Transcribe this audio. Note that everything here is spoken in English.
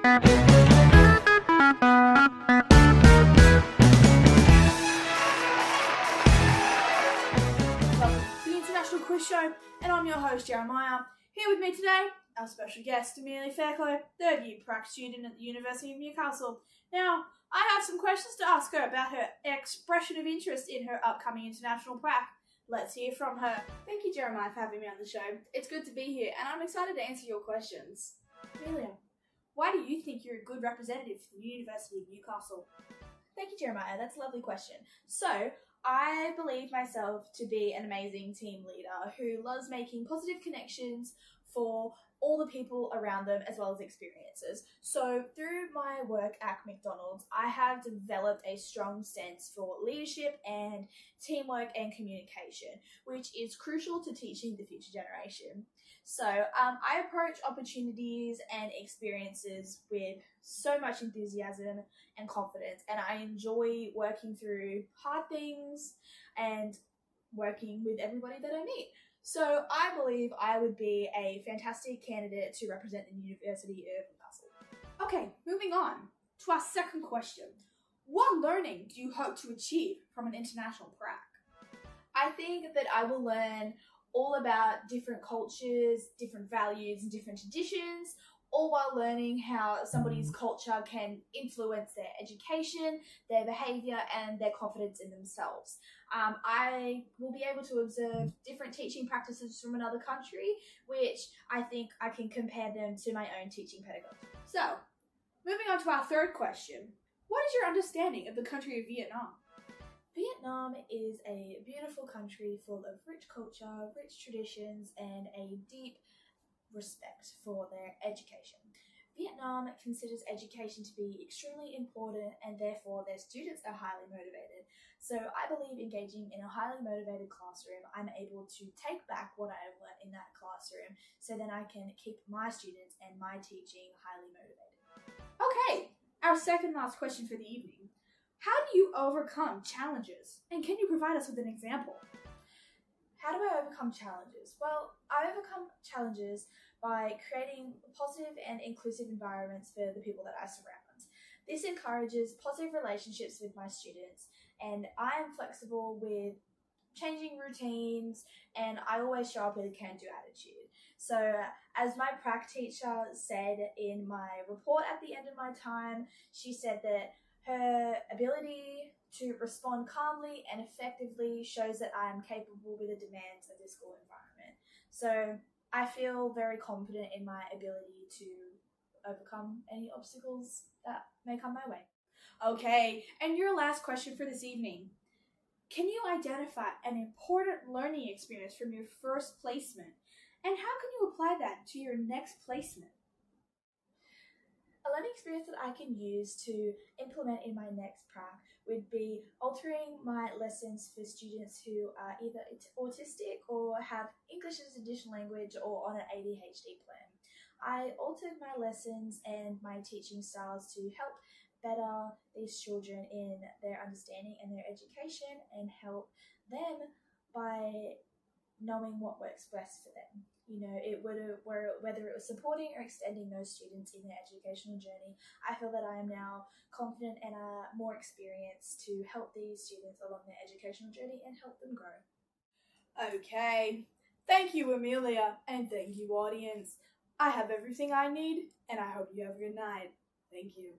Welcome to the International Quiz Show, and I'm your host, Jeremiah. Here with me today, our special guest, Amelia Fairclough, third year prac student at the University of Newcastle. Now, I have some questions to ask her about her expression of interest in her upcoming international prac. Let's hear from her. Thank you, Jeremiah, for having me on the show. It's good to be here, and I'm excited to answer your questions. Amelia, why do you think you're a good representative for the University of Newcastle? Thank you, Jeremiah. That's a lovely question. So, I believe myself to be an amazing team leader who loves making positive connections for all the people around them as well as experiences. So through my work at McDonald's, I have developed a strong sense for leadership and teamwork and communication, which is crucial to teaching the future generation. So I approach opportunities and experiences with so much enthusiasm and confidence, and I enjoy working through hard things and working with everybody that I meet. So I believe I would be a fantastic candidate to represent the University of Newcastle. Okay, moving on to our second question. What learning do you hope to achieve from an international prac? I think that I will learn all about different cultures, different values, and different traditions, all while learning how somebody's culture can influence their education, their behaviour, and their confidence in themselves. I will be able to observe different teaching practices from another country, which I think I can compare them to my own teaching pedagogy. So, moving on to our third question. What is your understanding of the country of Vietnam? Vietnam is a beautiful country full of rich culture, rich traditions, and a deep respect for their education. Vietnam considers education to be extremely important, and therefore their students are highly motivated. So I believe engaging in a highly motivated classroom, I'm able to take back what I have learned in that classroom so then I can keep my students and my teaching highly motivated. Okay, our second last question for the evening. How do you overcome challenges? And can you provide us with an example? How do I overcome challenges? Well, I overcome challenges by creating positive and inclusive environments for the people that I surround. This encourages positive relationships with my students, and I am flexible with changing routines, and I always show up with a can-do attitude. So as my prac teacher said in my report at the end of my time, she said that her ability to respond calmly and effectively shows that I am capable with the demands of this school environment. So I feel very confident in my ability to overcome any obstacles that may come my way. Okay, and your last question for this evening. Can you identify an important learning experience from your first placement? And how can you apply that to your next placement? A learning experience that I can use to implement in my next prac would be altering my lessons for students who are either autistic or have English as an additional language or on an ADHD plan. I altered my lessons and my teaching styles to help better these children in their understanding and their education and help them by knowing what works best for them. You know, whether it was supporting or extending those students in their educational journey, I feel that I am now confident and more experienced to help these students along their educational journey and help them grow. Okay, thank you, Amelia, and thank you, audience. I have everything I need, and I hope you have a good night. Thank you.